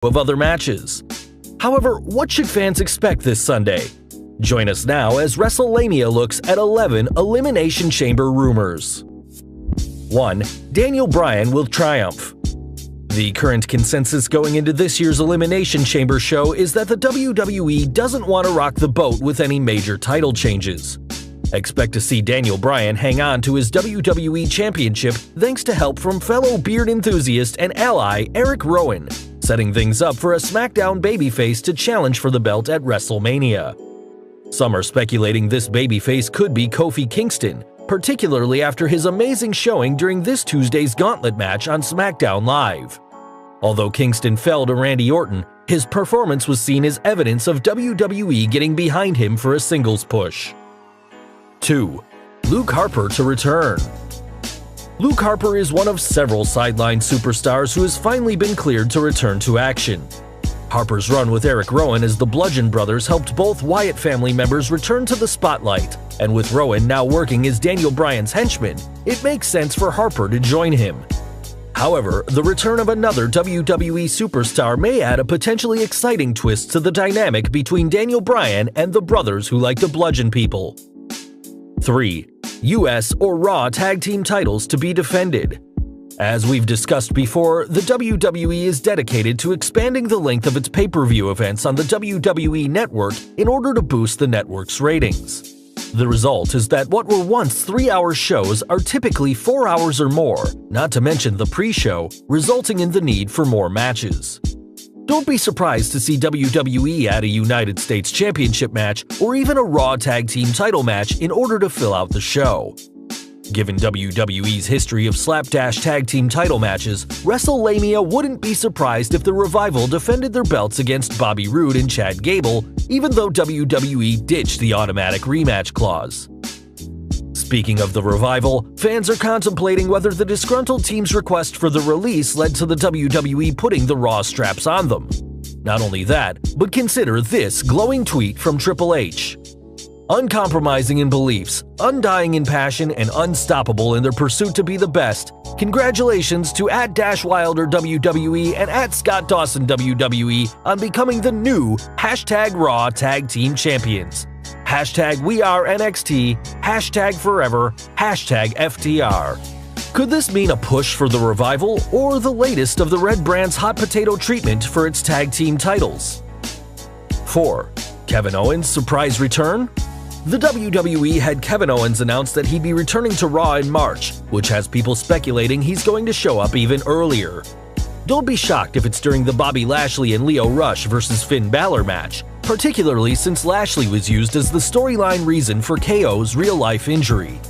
of other matches. However, what should fans expect this Sunday? Join us now as WrestleMania looks at 11 Elimination Chamber rumors. 1. Daniel Bryan will triumph. The current consensus going into this year's Elimination Chamber show is that the WWE doesn't want to rock the boat with any major title changes. Expect to see Daniel Bryan hang on to his WWE Championship thanks to help from fellow beard enthusiast and ally Eric Rowan, setting things up for a SmackDown babyface to challenge for the belt at WrestleMania. Some are speculating this babyface could be Kofi Kingston, particularly after his amazing showing during this Tuesday's Gauntlet match on SmackDown Live. Although Kingston fell to Randy Orton, his performance was seen as evidence of WWE getting behind him for a singles push. 2. Luke Harper to return. Luke Harper is one of several sideline superstars who has finally been cleared to return to action. Harper's run with Eric Rowan as the Bludgeon Brothers helped both Wyatt family members return to the spotlight, and with Rowan now working as Daniel Bryan's henchman, it makes sense for Harper to join him. However, the return of another WWE superstar may add a potentially exciting twist to the dynamic between Daniel Bryan and the brothers who like to bludgeon people. 3. US or Raw Tag Team titles to be defended. As we've discussed before, the WWE is dedicated to expanding the length of its pay-per-view events on the WWE Network in order to boost the network's ratings. The result is that what were once 3-hour shows are typically 4 hours or more, not to mention the pre-show, resulting in the need for more matches. Don't be surprised to see WWE add a United States Championship match or even a Raw Tag Team title match in order to fill out the show. Given WWE's history of slapdash tag team title matches, WrestleMania wouldn't be surprised if the Revival defended their belts against Bobby Roode and Chad Gable, even though WWE ditched the automatic rematch clause. Speaking of the Revival, fans are contemplating whether the disgruntled team's request for the release led to the WWE putting the Raw straps on them. Not only that, but consider this glowing tweet from Triple H. Uncompromising in beliefs, undying in passion, and unstoppable in their pursuit to be the best, congratulations to @Wilder WWE and @Scott Dawson WWE on becoming the new #Raw Tag Team Champions. #We are NXT, #forever, #FTR. Could this mean a push for the Revival or the latest of the Red Brand's hot potato treatment for its tag team titles? 4. Kevin Owens' surprise return? The WWE had Kevin Owens announce that he'd be returning to Raw in March, which has people speculating he's going to show up even earlier. Don't be shocked if it's during the Bobby Lashley and Lio Rush vs. Finn Balor match, particularly since Lashley was used as the storyline reason for KO's real-life injury.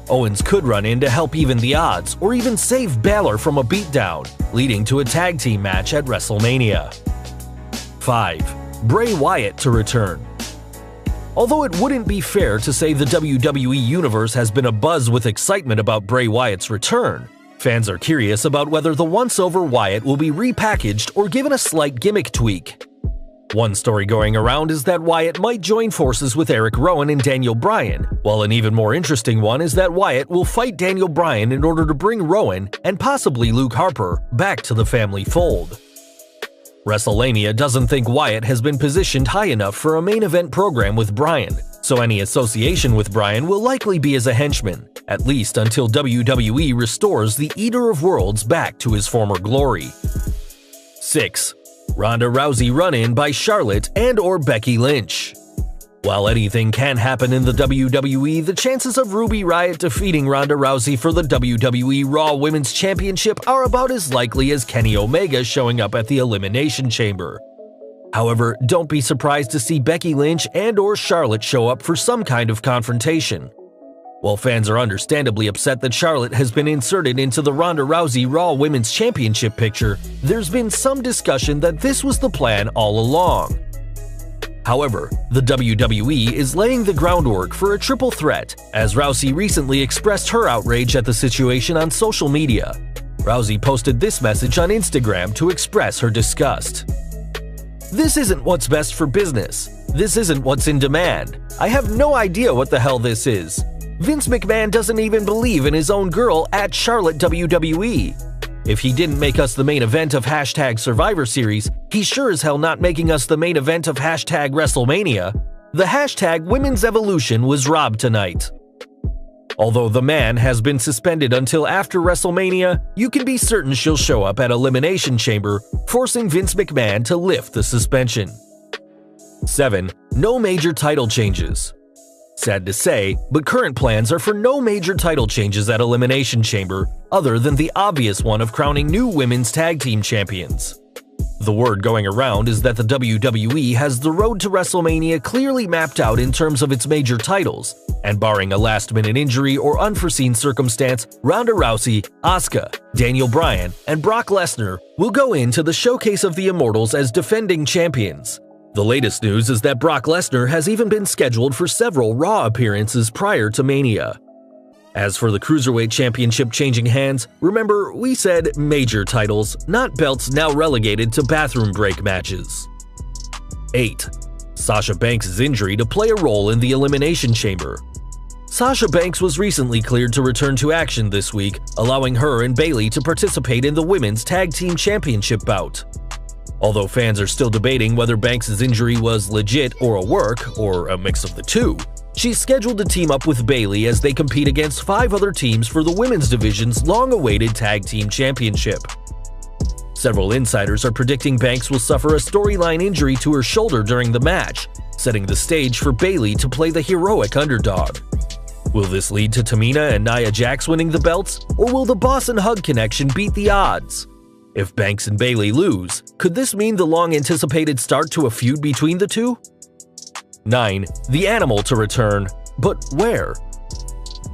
Owens could run in to help even the odds, or even save Balor from a beatdown, leading to a tag team match at WrestleMania. 5. Bray Wyatt to return. Although it wouldn't be fair to say the WWE Universe has been abuzz with excitement about Bray Wyatt's return, fans are curious about whether the once-over Wyatt will be repackaged or given a slight gimmick tweak. One story going around is that Wyatt might join forces with Eric Rowan and Daniel Bryan, while an even more interesting one is that Wyatt will fight Daniel Bryan in order to bring Rowan, and possibly Luke Harper, back to the family fold. WrestleMania doesn't think Wyatt has been positioned high enough for a main event program with Bryan, so any association with Bryan will likely be as a henchman, at least until WWE restores the Eater of Worlds back to his former glory. 6. Ronda Rousey run-in by Charlotte and/or Becky Lynch. While anything can happen in the WWE, the chances of Ruby Riott defeating Ronda Rousey for the WWE Raw Women's Championship are about as likely as Kenny Omega showing up at the Elimination Chamber. However, don't be surprised to see Becky Lynch and/or Charlotte show up for some kind of confrontation. While fans are understandably upset that Charlotte has been inserted into the Ronda Rousey Raw Women's Championship picture, there's been some discussion that this was the plan all along. However, the WWE is laying the groundwork for a triple threat, as Rousey recently expressed her outrage at the situation on social media. Rousey posted this message on Instagram to express her disgust. "This isn't what's best for business. This isn't what's in demand. I have no idea what the hell this is. Vince McMahon doesn't even believe in his own girl @Charlotte WWE. If he didn't make us the main event of #Survivor Series, he's sure as hell not making us the main event of #WrestleMania. The #Women's Evolution was robbed tonight. Although the man has been suspended until after WrestleMania, you can be certain she'll show up at Elimination Chamber, forcing Vince McMahon to lift the suspension. 7. No major title changes. Sad to say, but current plans are for no major title changes at Elimination Chamber, other than the obvious one of crowning new women's tag team champions. The word going around is that the WWE has the road to WrestleMania clearly mapped out in terms of its major titles, and barring a last-minute injury or unforeseen circumstance, Ronda Rousey, Asuka, Daniel Bryan, and Brock Lesnar will go into the Showcase of the Immortals as defending champions. The latest news is that Brock Lesnar has even been scheduled for several Raw appearances prior to Mania. As for the Cruiserweight Championship changing hands, remember we said major titles, not belts now relegated to bathroom break matches. 8. Sasha Banks' injury to play a role in the Elimination Chamber. Sasha Banks was recently cleared to return to action this week, allowing her and Bayley to participate in the Women's Tag Team Championship bout. Although fans are still debating whether Banks' injury was legit or a work, or a mix of the two, she's scheduled to team up with Bayley as they compete against 5 other teams for the women's division's long-awaited Tag Team Championship. Several insiders are predicting Banks will suffer a storyline injury to her shoulder during the match, setting the stage for Bayley to play the heroic underdog. Will this lead to Tamina and Nia Jax winning the belts, or will the Boss and Hug connection beat the odds? If Banks and Bayley lose, could this mean the long-anticipated start to a feud between the two? 9. The Animal to return, but where?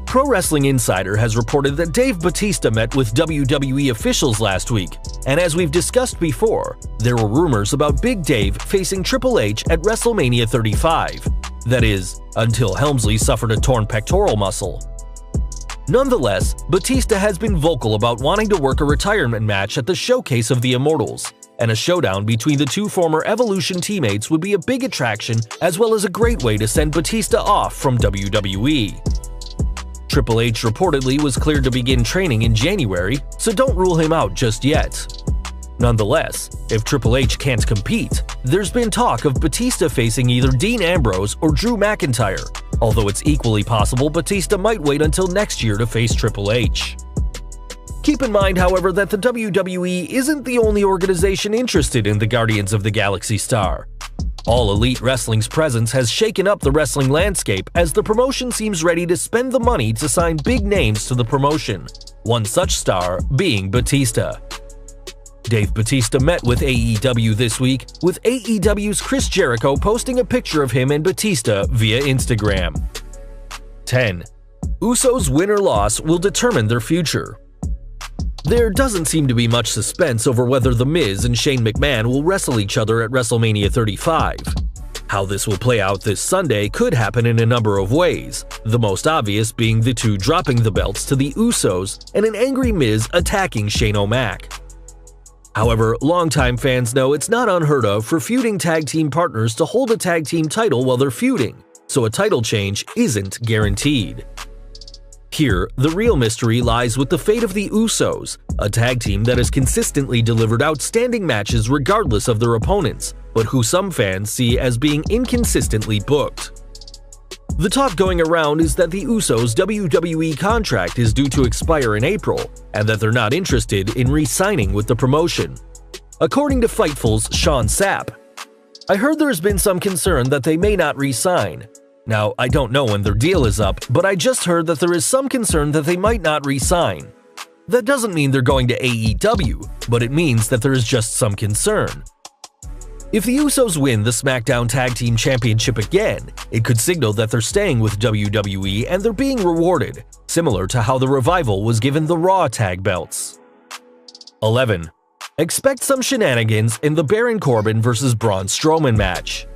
Pro Wrestling Insider has reported that Dave Bautista met with WWE officials last week, and as we've discussed before, there were rumors about Big Dave facing Triple H at WrestleMania 35. That is, until Helmsley suffered a torn pectoral muscle. Nonetheless, Bautista has been vocal about wanting to work a retirement match at the Showcase of the Immortals, and a showdown between the two former Evolution teammates would be a big attraction as well as a great way to send Bautista off from WWE. Triple H reportedly was cleared to begin training in January, so don't rule him out just yet. Nonetheless, if Triple H can't compete, there's been talk of Bautista facing either Dean Ambrose or Drew McIntyre, although it's equally possible Bautista might wait until next year to face Triple H. Keep in mind, however, that the WWE isn't the only organization interested in the Guardians of the Galaxy star. All Elite Wrestling's presence has shaken up the wrestling landscape as the promotion seems ready to spend the money to sign big names to the promotion, one such star being Bautista. Dave Bautista met with AEW this week, with AEW's Chris Jericho posting a picture of him and Bautista via Instagram. 10. Usos' win or loss will determine their future. There doesn't seem to be much suspense over whether The Miz and Shane McMahon will wrestle each other at WrestleMania 35. How this will play out this Sunday could happen in a number of ways, the most obvious being the two dropping the belts to the Usos and an angry Miz attacking Shane O'Mac. However, longtime fans know it's not unheard of for feuding tag team partners to hold a tag team title while they're feuding, so a title change isn't guaranteed. Here, the real mystery lies with the fate of the Usos, a tag team that has consistently delivered outstanding matches regardless of their opponents, but who some fans see as being inconsistently booked. The talk going around is that the Usos' WWE contract is due to expire in April, and that they're not interested in re-signing with the promotion. According to Fightful's Sean Sapp, "I heard there has been some concern that they may not re-sign. Now, I don't know when their deal is up, but I just heard that there is some concern that they might not re-sign. That doesn't mean they're going to AEW, but it means that there is just some concern." If the Usos win the SmackDown Tag Team Championship again, it could signal that they're staying with WWE and they're being rewarded, similar to how the Revival was given the Raw Tag Belts. 11. Expect some shenanigans in the Baron Corbin vs. Braun Strowman match.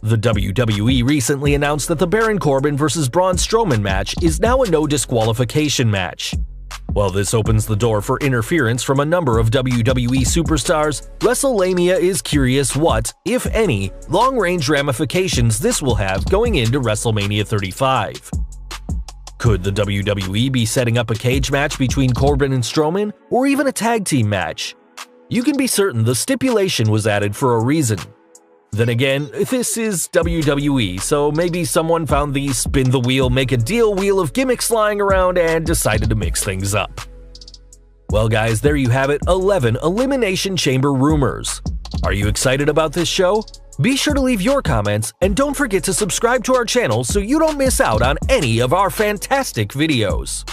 The WWE recently announced that the Baron Corbin vs. Braun Strowman match is now a no disqualification match. While this opens the door for interference from a number of WWE superstars, WrestleLamia is curious what, if any, long-range ramifications this will have going into WrestleMania 35. Could the WWE be setting up a cage match between Corbin and Strowman, or even a tag team match? You can be certain the stipulation was added for a reason. Then again, this is WWE, so maybe someone found the spin the wheel, make a deal wheel of gimmicks lying around and decided to mix things up. Well guys, there you have it, 11 Elimination Chamber rumors. Are you excited about this show? Be sure to leave your comments, and don't forget to subscribe to our channel so you don't miss out on any of our fantastic videos.